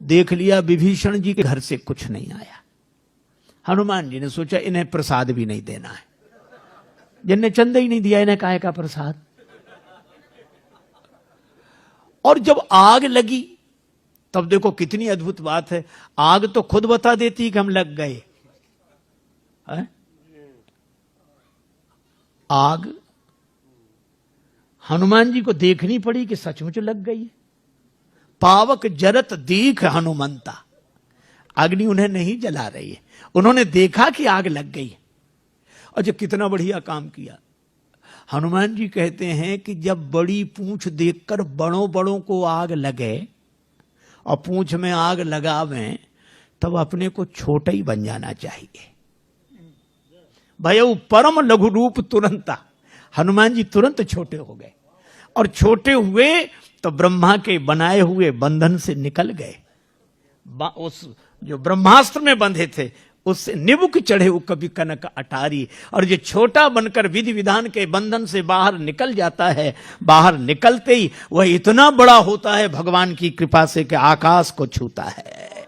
देख लिया विभीषण जी के घर से कुछ नहीं आया। हनुमान जी ने सोचा इन्हें प्रसाद भी नहीं देना है, जिनने चंदा ही नहीं दिया इन्हें काहे का प्रसाद। और जब आग लगी तब देखो कितनी अद्भुत बात है, आग तो खुद बता देती कि हम लग गए है? आग हनुमान जी को देखनी पड़ी कि सचमुच लग गई है। पावक जरत दीख हनुमंता, अग्नि उन्हें नहीं जला रही है, उन्होंने देखा कि आग लग गई। और जो कितना बढ़िया काम किया। हनुमान जी कहते हैं कि जब बड़ी पूंछ देखकर बड़ों बड़ों को आग लगे और पूंछ में आग लगावें तब अपने को छोटा ही बन जाना चाहिए। भयउ परम लघु रूप तुरंता, हनुमान जी तुरंत छोटे हो गए और छोटे हुए तो ब्रह्मा के बनाए हुए बंधन से निकल गए। उस जो ब्रह्मास्त्र में बंधे थे उससे निबुक चढ़े वो कभी कनक अटारी, और जो छोटा बनकर विधि विधान के बंधन से बाहर निकल जाता है, बाहर निकलते ही वह इतना बड़ा होता है भगवान की कृपा से कि आकाश को छूता है।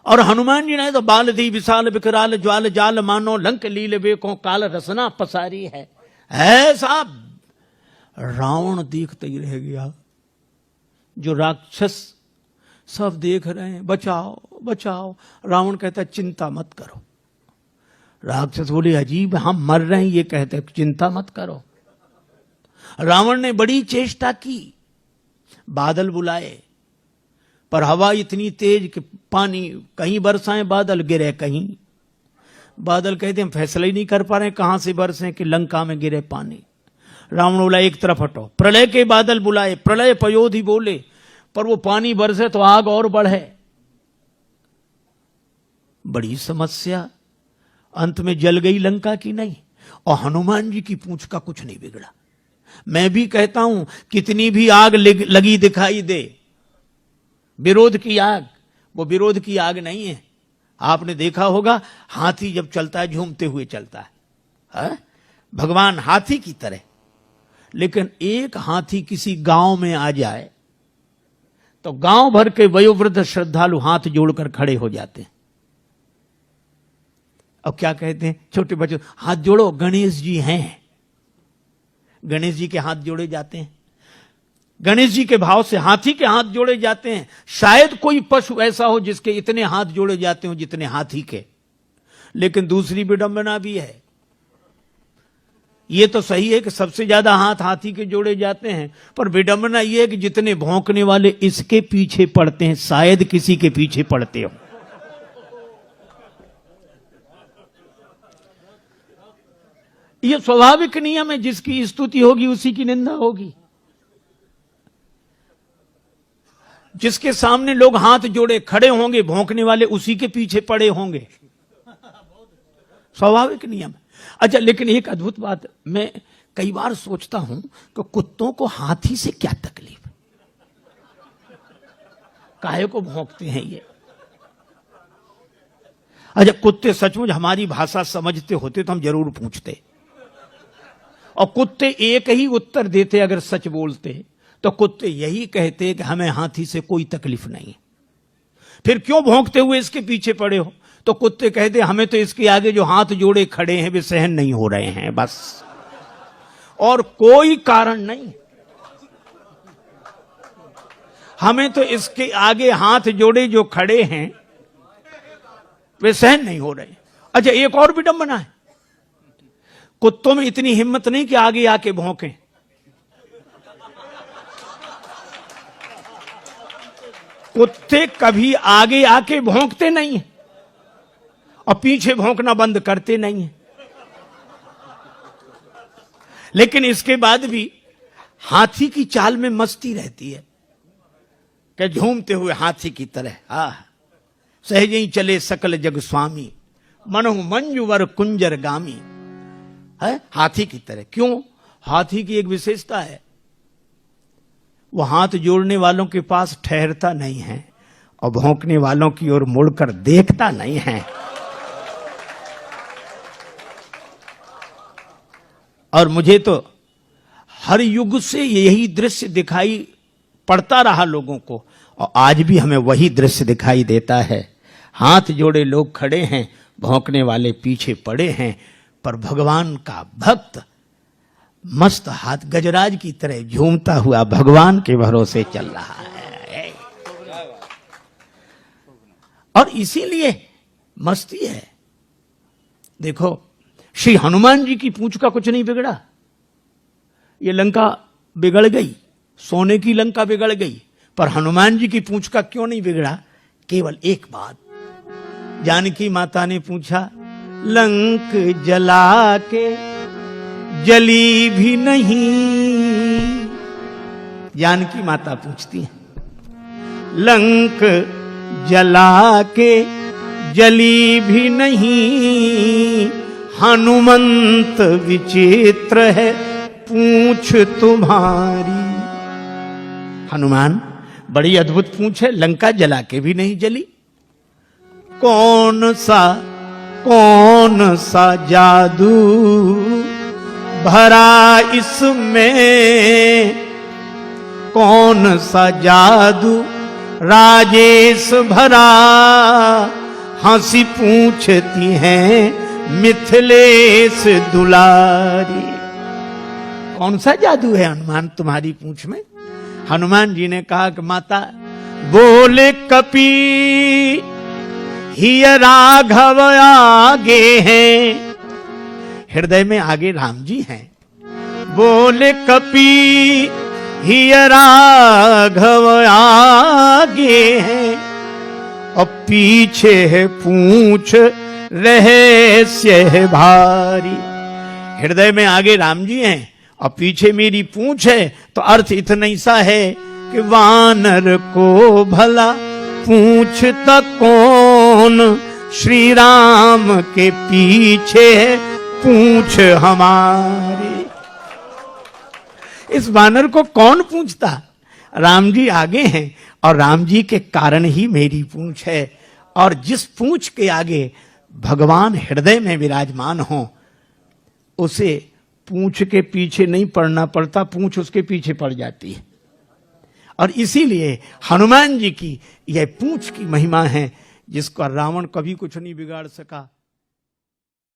और हनुमान जी ने तो बाल दी विशाल विकराल ज्वाल जाल मानो लंक लील बेको काल रसना पसारी है। ऐसा रावण देखते ही रह गया। जो राक्षस सब देख रहे हैं बचाओ बचाओ, रावण कहता चिंता मत करो। राक्षस बोले अजीब हम मर रहे हैं ये कहते चिंता मत करो। रावण ने बड़ी चेष्टा की, बादल बुलाए पर हवा इतनी तेज कि पानी कहीं बरसाएं बादल गिरे कहीं। बादल कहते हम फैसला ही नहीं कर पा रहे कहां से बरसे कि लंका में गिरे पानी। रावण बोला एक तरफ हटो। प्रलय के बादल बुलाए, प्रलय पयोधि बोले, पर वो पानी बरसे तो आग और बढ़े। बड़ी समस्या, अंत में जल गई लंका की नहीं। और हनुमान जी की पूंछ का कुछ नहीं बिगड़ा। मैं भी कहता हूं कितनी भी आग लगी दिखाई दे, विरोध की आग वो विरोध की आग नहीं है। आपने देखा होगा हाथी जब चलता है झूमते हुए चलता है, भगवान हाथी की तरह। लेकिन एक हाथी किसी गांव में आ जाए तो गांव भर के वयोवृद्ध श्रद्धालु हाथ जोड़कर खड़े हो जाते हैं। अब क्या कहते हैं छोटे बच्चों, हाथ जोड़ो गणेश जी हैं। गणेश जी के हाथ जोड़े जाते हैं, गणेश जी के भाव से हाथी के हाथ जोड़े जाते हैं। शायद कोई पशु ऐसा हो जिसके इतने हाथ जोड़े जाते हो जितने हाथी के। लेकिन दूसरी विडंबना भी है। ये तो सही है कि सबसे ज्यादा हाथ हाथी के जोड़े जाते हैं, पर विडंबना यह है कि जितने भौंकने वाले इसके पीछे पड़ते हैं शायद किसी के पीछे पड़ते हो। यह स्वाभाविक नियम है, जिसकी स्तुति होगी उसी की निंदा होगी। जिसके सामने लोग हाथ जोड़े खड़े होंगे भौंकने वाले उसी के पीछे पड़े होंगे, स्वाभाविक नियम है। अच्छा, लेकिन एक अद्भुत बात मैं कई बार सोचता हूं कि कुत्तों को हाथी से क्या तकलीफ, काहे को भौंकते हैं ये। अच्छा, कुत्ते सचमुच हमारी भाषा समझते होते तो हम जरूर पूछते, और कुत्ते एक ही उत्तर देते अगर सच बोलते तो कुत्ते यही कहते कि हमें हाथी से कोई तकलीफ नहीं। फिर क्यों भौंकते हुए इसके पीछे पड़े हो? तो कुत्ते कहते हमें तो इसके आगे जो हाथ जोड़े खड़े हैं वे सहन नहीं हो रहे हैं, बस, और कोई कारण नहीं। हमें तो इसके आगे हाथ जोड़े जो खड़े हैं वे सहन नहीं हो रहे। अच्छा, एक और विडंबना है, कुत्तों में इतनी हिम्मत नहीं कि आगे आके भौंकें। कुत्ते कभी आगे आके भौंकते नहीं है और पीछे भौंकना बंद करते नहीं है। लेकिन इसके बाद भी हाथी की चाल में मस्ती रहती है कि झूमते हुए हाथी की तरह सहज ही चले सकल जग स्वामी, मनहु मंजुवर कुंजर गामी, है हाथी की तरह। क्यों? हाथी की एक विशेषता है, वो हाथ जोड़ने वालों के पास ठहरता नहीं है और भौंकने वालों की ओर मुड़कर देखता नहीं है। और मुझे तो हर युग से यही दृश्य दिखाई पड़ता रहा लोगों को। और आज भी हमें वही दृश्य दिखाई देता है, हाथ जोड़े लोग खड़े हैं, भौंकने वाले पीछे पड़े हैं, पर भगवान का भक्त मस्त हाथ गजराज की तरह झूमता हुआ भगवान के भरोसे चल रहा है। और इसीलिए मस्ती है। देखो, श्री हनुमान जी की पूंछ का कुछ नहीं बिगड़ा। ये लंका बिगड़ गई, सोने की लंका बिगड़ गई, पर हनुमान जी की पूंछ का क्यों नहीं बिगड़ा? केवल एक बात। जानकी माता ने पूछा, लंक जला के जली भी नहीं। जानकी माता पूछती है, लंक जला के जली भी नहीं, हनुमंत विचित्र है पूंछ तुम्हारी। हनुमान, बड़ी अद्भुत पूंछ है, लंका जला के भी नहीं जली। कौन सा जादू भरा इसमें, कौन सा जादू राजेश भरा, हंसी पूछती हैं मिथिलेश दुलारी। कौन सा जादू है हनुमान तुम्हारी पूंछ में? हनुमान जी ने कहा कि माता, बोले कपी ही राघव आगे हैं। हृदय में आगे राम जी हैं। बोले कपी ही राघव आगे हैं, और पीछे है पूंछ रहस्य है भारी। हृदय में आगे राम जी हैं और पीछे मेरी पूंछ है, तो अर्थ इतना ही सा है कि वानर को भला पूछता कौन, श्री राम के पीछे है पूंछ हमारी। इस वानर को कौन पूछता? राम जी आगे हैं और राम जी के कारण ही मेरी पूंछ है। और जिस पूंछ के आगे भगवान हृदय में विराजमान हो, उसे पूंछ के पीछे नहीं पड़ना पड़ता, पूंछ उसके पीछे पड़ जाती है। और इसीलिए हनुमान जी की यह पूंछ की महिमा है, जिसका रावण कभी कुछ नहीं बिगाड़ सका।